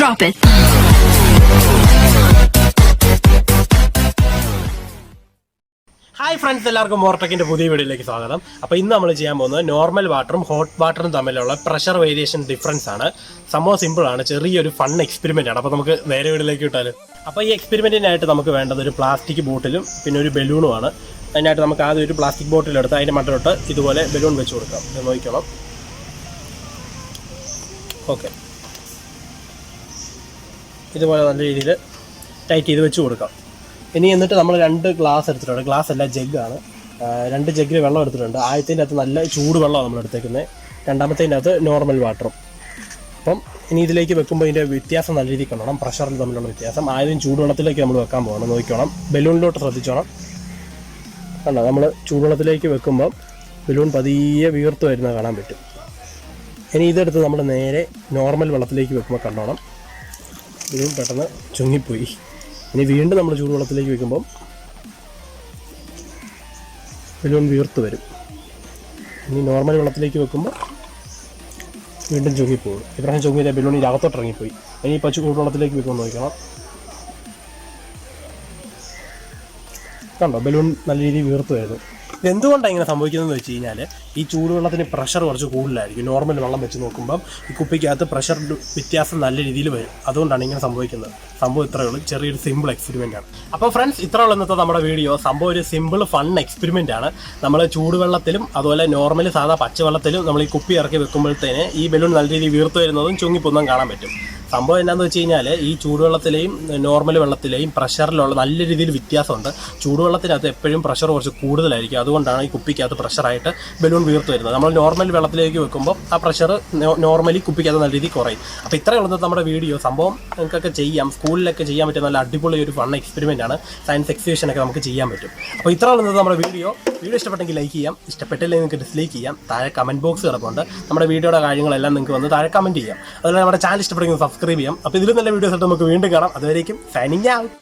Drop it. Hi friends, എല്ലാവർക്കും മോർടെക്കിൻ്റെ പുതിയ വീഡിയോയിലേക്ക് സ്വാഗതം. അപ്പോൾ ഇന്ന് നമ്മൾ ചെയ്യാൻ പോകുന്നത് നോർമൽ വാട്ടറും ഹോട്ട് വാട്ടറും തമ്മിലുള്ള പ്രഷർ വേരിയേഷൻ ഡിഫറൻസ് ആണ്. സംഭവം സിമ്പിളാണ്, ചെറിയൊരു ഫൺ എക്സ്പെരിമെൻ്റ് ആണ്. അപ്പോൾ നമുക്ക് നേരെ വീഡിയോയിലേക്ക് വിട്ടാലും. അപ്പോൾ ഈ എക്സ്പെരിമെൻറ്റിനായിട്ട് നമുക്ക് വേണ്ടത് ഒരു പ്ലാസ്റ്റിക് ബോട്ടിലും പിന്നെ ഒരു ബലൂണുമാണ്. അതിനായിട്ട് നമുക്ക് ആദ്യം ഒരു പ്ലാസ്റ്റിക് ബോട്ടിലെടുത്ത് അതിൻ്റെ മണ്ടോട്ട് ഇതുപോലെ ബലൂൺ വെച്ച് കൊടുക്കാം. ഇത് നോക്കണം. ഓക്കെ, ഇതുപോലെ നല്ല രീതിയിൽ ടൈറ്റ് ചെയ്ത് വെച്ച് കൊടുക്കാം. ഇനി എന്നിട്ട് നമ്മൾ 2 ഗ്ലാസ് എടുത്തിട്ടുണ്ട്. ഗ്ലാസ് അല്ല, ജഗ്ഗാണ്. 2 ജഗ്ഗിൽ വെള്ളം എടുത്തിട്ടുണ്ട്. ആദ്യത്തിൻ്റെ അകത്ത് നല്ല ചൂട് വെള്ളമാണ് നമ്മൾ എടുത്തേക്കുന്നത്. രണ്ടാമത്തേൻ്റെ അകത്ത് നോർമൽ വാട്ടറും. അപ്പം ഇനി ഇതിലേക്ക് വെക്കുമ്പോൾ ഇതിൻ്റെ വ്യത്യാസം നല്ല രീതിയിൽ കാണണം, പ്രഷറിൽ തമ്മിലുള്ള വ്യത്യാസം. ആദ്യം ചൂടുവെള്ളത്തിലേക്ക് നമ്മൾ വെക്കാൻ പോകണം. നോക്കണം, ബലൂണിലോട്ട് ശ്രദ്ധിച്ചോണം. കണ്ടോ, നമ്മൾ ചൂടുവെള്ളത്തിലേക്ക് വെക്കുമ്പോൾ ബലൂൺ പതിയെ വീർത്ത് വരുന്നത് കാണാൻ പറ്റും. ഇനി ഇതെടുത്ത് നമ്മൾ നേരെ നോർമൽ വെള്ളത്തിലേക്ക് വെക്കുമ്പോൾ കണ്ടോണം, ബലൂൺ പെട്ടെന്ന് ചുങ്ങിപ്പോയി. ഇനി വീണ്ടും നമ്മൾ ചൂടുവെള്ളത്തിലേക്ക് വെക്കുമ്പം ബലൂൺ വീർത്ത് വരും. ഇനി നോർമൽ വെള്ളത്തിലേക്ക് വെക്കുമ്പോൾ വീണ്ടും ചുങ്ങിപ്പോകും. ഇപ്രാവശ്യം ചുങ്ങിയില്ല, ബലൂൺ അകത്തോട്ട് ഇറങ്ങിപ്പോയി. ഇനി ഇപ്പോൾ ചൂടുവെള്ളത്തിലേക്ക് വെക്കുമ്പോൾ നോക്കണം. കണ്ടോ, ബലൂൺ നല്ല രീതിയിൽ വീർത്ത് വരുന്നു. ഇതെന്തുകൊണ്ടാണ് ഇങ്ങനെ സംഭവിക്കുന്നതെന്ന് വെച്ച് കഴിഞ്ഞാൽ, ഈ ചൂടുവെള്ളത്തിന് പ്രഷർ കുറച്ച് കൂടുതലായിരിക്കും. നോർമൽ വെള്ളം വെച്ച് നോക്കുമ്പം ഈ കുപ്പിക്കകത്ത് പ്രഷർ വ്യത്യാസം നല്ല രീതിയിൽ വരും. അതുകൊണ്ടാണ് ഇങ്ങനെ സംഭവിക്കുന്നത്. സംഭവം ഇത്രയേ ഉള്ളൂ, ചെറിയൊരു സിമ്പിൾ എക്സ്പെരിമെൻ്റ് ആണ്. അപ്പോൾ ഫ്രണ്ട്സ്, ഇത്രയുള്ള ഇന്നത്തെ നമ്മുടെ വീഡിയോ. സംഭവം ഒരു സിമ്പിൾ ഫൺ എക്സ്പെരിമെൻ്റ് ആണ്. നമ്മൾ ചൂടുവെള്ളത്തിലും അതുപോലെ നോർമൽ സാധാ പച്ചവെള്ളത്തിലും നമ്മൾ ഈ കുപ്പി ഇറക്കി വെക്കുമ്പോഴത്തേന് ഈ ബലൂൺ നല്ല രീതിയിൽ വീർത്ത് വരുന്നതും ചുങ്ങിപ്പൊന്നും കാണാൻ പറ്റും. സംഭവം എന്താണെന്ന് വെച്ച് കഴിഞ്ഞാൽ, ഈ ചൂടുവെള്ളത്തിലെയും നോർമൽ വെള്ളത്തിലെയും പ്രഷറിലുള്ള നല്ല രീതിയിൽ വ്യത്യാസമുണ്ട്. ചൂടുവെള്ളത്തിനകത്ത് എപ്പോഴും പ്രഷർ കുറച്ച് കൂടുതലായിരിക്കും. അതുകൊണ്ടാണ് ഈ കുപ്പിക്കകത്ത് പ്രഷറായിട്ട് ബലൂൺ വീർത്ത് വരുന്നത്. നമ്മൾ നോർമൽ വെള്ളത്തിലേക്ക് വെക്കുമ്പോൾ ആ പ്രഷർ നോർമലി കുപ്പിക്കകത്ത് നല്ല രീതിയിൽ കുറയും. അപ്പോൾ ഇത്രയുള്ളത് നമ്മുടെ വീഡിയോ. സംഭവം നിങ്ങൾക്കൊക്കെ ചെയ്യാം, സ്കൂളിലൊക്കെ ചെയ്യാൻ പറ്റും. നല്ല അടിപൊളി ഒരു ഫൺ എക്സ്പെരിമെൻ്റ് ആണ്. സയൻസ് എക്സിബിഷനൊക്കെ നമുക്ക് ചെയ്യാൻ പറ്റും. അപ്പോൾ ഇത്രയുള്ളത് നമ്മുടെ വീഡിയോ. ഇഷ്ടപ്പെട്ടെങ്കിൽ ലൈക്ക് ചെയ്യാം, ഇഷ്ടപ്പെട്ടില്ലെങ്കിൽ നിങ്ങൾക്ക് ഡിസ്ലൈക്ക് ചെയ്യാം. താഴെ കമൻറ്റ് ബോക്സ് കിടപ്പുണ്ട്. നമ്മുടെ വീഡിയോയുടെ കാര്യങ്ങളെല്ലാം നിങ്ങൾക്ക് വന്ന് താഴെ കമൻറ്റ് ചെയ്യാം. അതുപോലെ നമ്മുടെ ചാനൽ ഇഷ്ടപ്പെടുമെങ്കിൽ സബ്സ്ക്രൈബ് ചെയ്യാം. അപ്പോൾ ഇതിലും നല്ല വീഡിയോസ് ആയിട്ട് നമുക്ക് വീണ്ടും കാണാം. അതുവരേക്കും സൈനിങ് ഔട്ട്.